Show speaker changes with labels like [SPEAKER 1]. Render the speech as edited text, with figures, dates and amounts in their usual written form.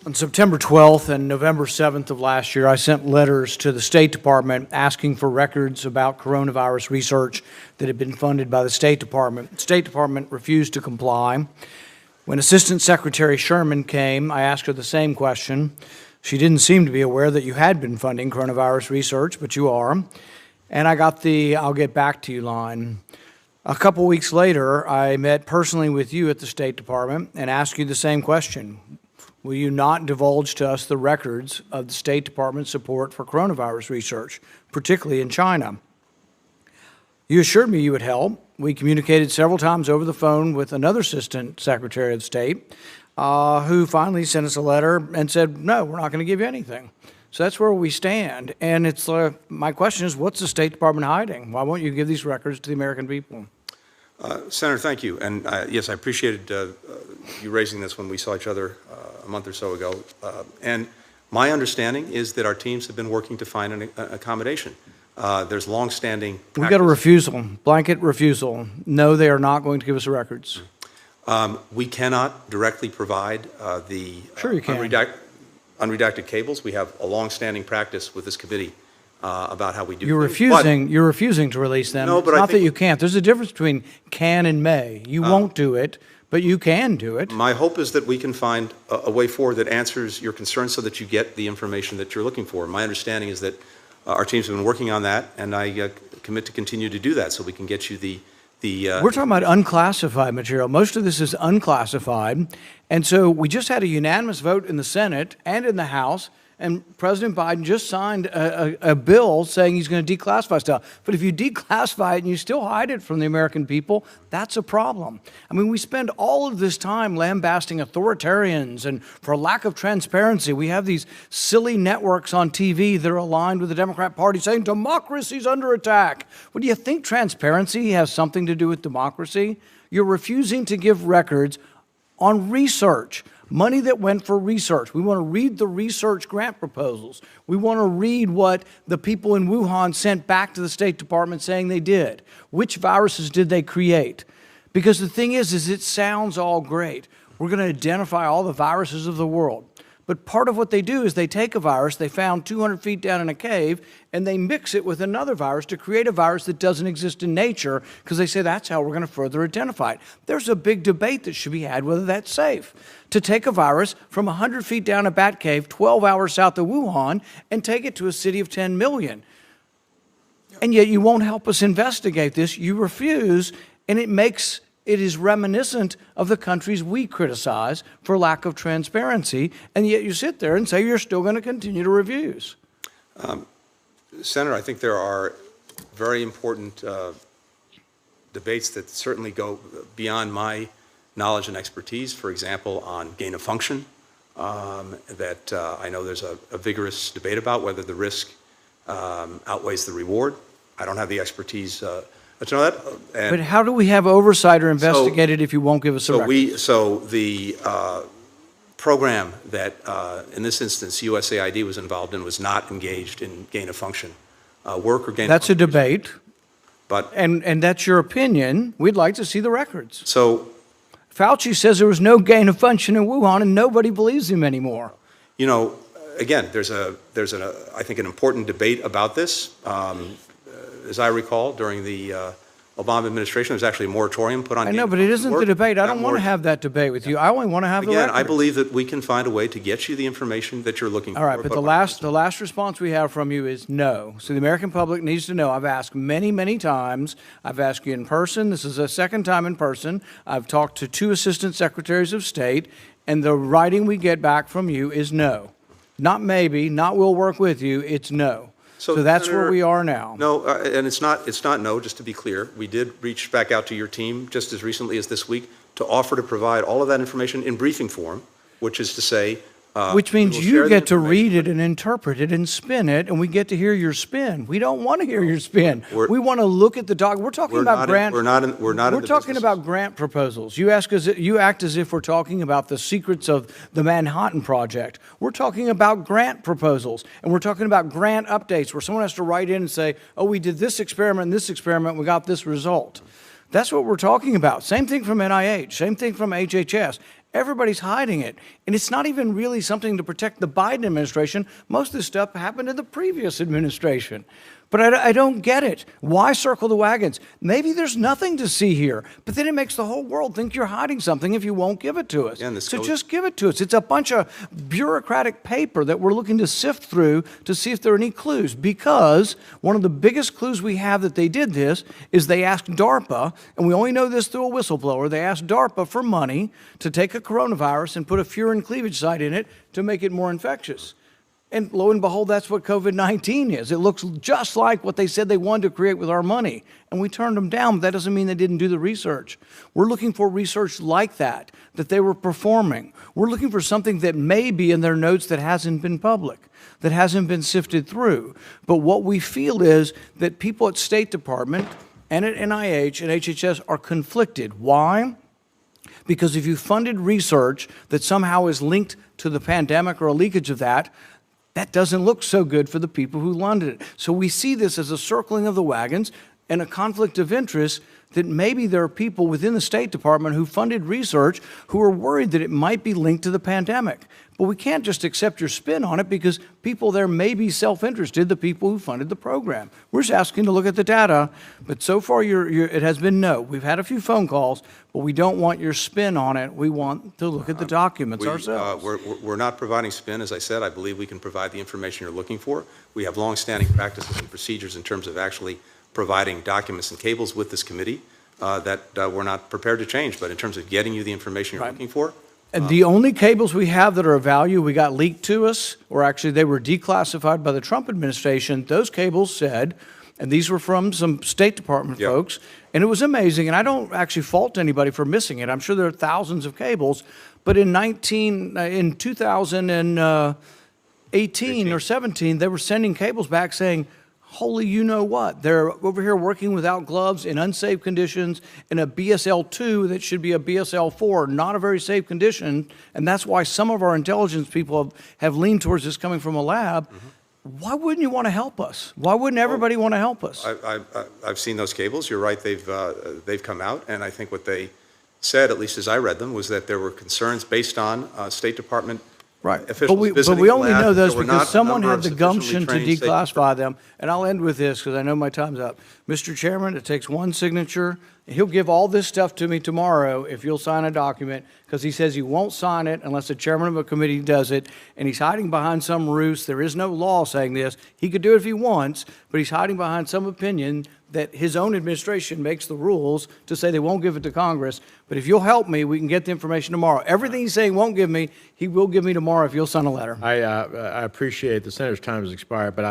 [SPEAKER 1] On September 12th and November 7th of last year, I sent letters to the State Department asking for records about coronavirus research that had been funded by the State Department. The State Department refused to comply. When Assistant Secretary Sherman came, I asked her the same question. She didn't seem to be aware that you had been funding coronavirus research, but you are. And I got the "I'll get back to you" line. A couple weeks later, I met personally with you at the State Department and asked you the same question. Will you not divulge to us the records of the State Department's support for coronavirus research, particularly in China? You assured me you would help. We communicated several times over the phone with another Assistant Secretary of State who finally sent us a letter and said, no, we're not going to give you anything. So that's where we stand. And it's my question is, what's the State Department hiding? Why won't you give these records to the American people?
[SPEAKER 2] Senator, thank you. And yes, I appreciated you raising this when we saw each other a month or so ago. And my understanding is that our teams have been working to find an accommodation. There's longstanding practice.
[SPEAKER 1] We got a refusal, blanket refusal. No, they are not going to give us the records.
[SPEAKER 2] We cannot directly provide the
[SPEAKER 1] Sure you can.
[SPEAKER 2] unredacted cables. We have a longstanding practice with this committee about how we do
[SPEAKER 1] You're
[SPEAKER 2] things.
[SPEAKER 1] You're refusing to release them.
[SPEAKER 2] No, but
[SPEAKER 1] it's
[SPEAKER 2] I
[SPEAKER 1] not that
[SPEAKER 2] think-
[SPEAKER 1] you can't. There's a difference between can and may. You won't do it, but you can do it.
[SPEAKER 2] My hope is that we can find a way forward that answers your concerns so that you get the information that you're looking for. My understanding is that our teams have been working on that, and I commit to continue to do that so we can get you the
[SPEAKER 1] We're talking about unclassified material. Most of this is unclassified. And so we just had a unanimous vote in the Senate and in the House, and President Biden just signed a bill saying he's going to declassify stuff. But if you declassify it and you still hide it from the American people, that's a problem. I mean, we spend all of this time lambasting authoritarians and for lack of transparency. We have these silly networks on TV that are aligned with the Democrat Party saying democracy's under attack. Well, do you think transparency has something to do with democracy? You're refusing to give records on research. Money that went for research. We want to read the research grant proposals. We want to read what the people in Wuhan sent back to the State Department saying they did. Which viruses did they create? Because the thing is it sounds all great. We're going to identify all the viruses of the world. But part of what they do is they take a virus they found 200 feet down in a cave and they mix it with another virus to create a virus that doesn't exist in nature because they say that's how we're going to further identify it. There's a big debate that should be had whether that's safe. To take a virus from 100 feet down a bat cave 12 hours south of Wuhan and take it to a city of 10 million. And yet you won't help us investigate this. You refuse, and it is reminiscent of the countries we criticize for lack of transparency, and yet you sit there and say you're still going to continue to reviews.
[SPEAKER 2] Senator, I think there are very important debates that certainly go beyond my knowledge and expertise. For example, on gain of function, that I know there's a vigorous debate about whether the risk outweighs the reward. I don't have the expertise to know that.
[SPEAKER 1] But how do we have oversight or investigate it if you won't give us a record?
[SPEAKER 2] So the program that, in this instance, USAID was involved in was not engaged in gain of function work or gain of function.
[SPEAKER 1] That's a debate.
[SPEAKER 2] But
[SPEAKER 1] and that's your opinion. We'd like to see the records.
[SPEAKER 2] So
[SPEAKER 1] Fauci says there was no gain of function in Wuhan, and nobody believes him anymore.
[SPEAKER 2] You know, again, there's I think an important debate about this. As I recall, during the Obama administration, there was actually a moratorium put on.
[SPEAKER 1] I know, but it isn't the debate. I don't want to have that debate with you. I only want to have the records.
[SPEAKER 2] Again, I believe that we can find a way to get you the information that you're looking for.
[SPEAKER 1] All right, but the last response we have from you is no. So the American public needs to know. I've asked many, many times. I've asked you in person. This is the second time in person. I've talked to 2 assistant secretaries of state, and the writing we get back from you is no. Not maybe, not we'll work with you, it's no. So that's
[SPEAKER 2] Senator,
[SPEAKER 1] where we are now.
[SPEAKER 2] No, and it's not no, just to be clear. We did reach back out to your team just as recently as this week to offer to provide all of that information in briefing form, which is to say,
[SPEAKER 1] which means you get to read it and interpret it and spin it, and we get to hear your spin. We don't want to hear your spin. We want to look at the document. We're talking about grant. We're talking about grant proposals. You act as if we're talking about the secrets of the Manhattan Project. We're talking about grant proposals, and we're talking about grant updates where someone has to write in and say, "Oh, we did this experiment, we got this result." That's what we're talking about. Same thing from NIH, same thing from HHS. Everybody's hiding it. And it's not even really something to protect the Biden administration. Most of this stuff happened in the previous administration. But I don't get it. Why circle the wagons? Maybe there's nothing to see here, but then it makes the whole world think you're hiding something if you won't give it to us.
[SPEAKER 2] Yeah,
[SPEAKER 1] so just give it to us. It's a bunch of bureaucratic paper that we're looking to sift through to see if there are any clues, because one of the biggest clues we have that they did this is they asked DARPA, and we only know this through a whistleblower, they asked DARPA for money to take a coronavirus and put a furin cleavage site in it to make it more infectious. And lo and behold, that's what COVID-19 is. It looks just like what they said they wanted to create with our money. And we turned them down, but that doesn't mean they didn't do the research. We're looking for research like that they were performing. We're looking for something that may be in their notes that hasn't been public, that hasn't been sifted through. But what we feel is that people at State Department and at NIH and HHS are conflicted. Why? Because if you funded research that somehow is linked to the pandemic or a leakage of that doesn't look so good for the people who funded it. So we see this as a circling of the wagons and a conflict of interest that maybe there are people within the State Department who funded research who are worried that it might be linked to the pandemic. But we can't just accept your spin on it, because people there may be self-interested, the people who funded the program. We're just asking to look at the data, but so far it has been no. We've had a few phone calls, but we don't want your spin on it. We want to look at the documents ourselves.
[SPEAKER 2] We're not providing spin. As I said, I believe we can provide the information you're looking for. We have long-standing practices and procedures in terms of actually providing documents and cables with this committee that we're not prepared to change. But in terms of getting you the information you're looking for,
[SPEAKER 1] and the only cables we have that are of value, we got leaked to us, or actually they were declassified by the Trump administration. Those cables said, and these were from some State Department folks, and it was amazing, and I don't actually fault anybody for missing it. I'm sure there are thousands of cables, but in 2018 or 17, they were sending cables back saying, holy you-know-what, they're over here working without gloves in unsafe conditions in a BSL-2 that should be a BSL-4, not a very safe condition, and that's why some of our intelligence people have leaned towards this coming from a lab. Why wouldn't you want to help us? Why wouldn't everybody want to help us?
[SPEAKER 2] I've seen those cables. You're right, they've come out, and I think what they said, at least as I read them, was that there were concerns based on State Department officials
[SPEAKER 1] but we only know those because someone had the
[SPEAKER 2] sufficiently
[SPEAKER 1] gumption to
[SPEAKER 2] trained
[SPEAKER 1] declassify them. And I'll end with this because I know my time's up. Mr. Chairman, it takes one signature. He'll give all this stuff to me tomorrow if you'll sign a document, because he says he won't sign it unless the chairman of a committee does it, and he's hiding behind some ruse. There is no law saying this. He could do it if he wants, but he's hiding behind some opinion that his own administration makes the rules to say they won't give it to Congress. But if you'll help me, we can get the information tomorrow. Everything he's saying won't give me, he will give me tomorrow if you'll sign a letter.
[SPEAKER 3] I appreciate the senator's time has expired, but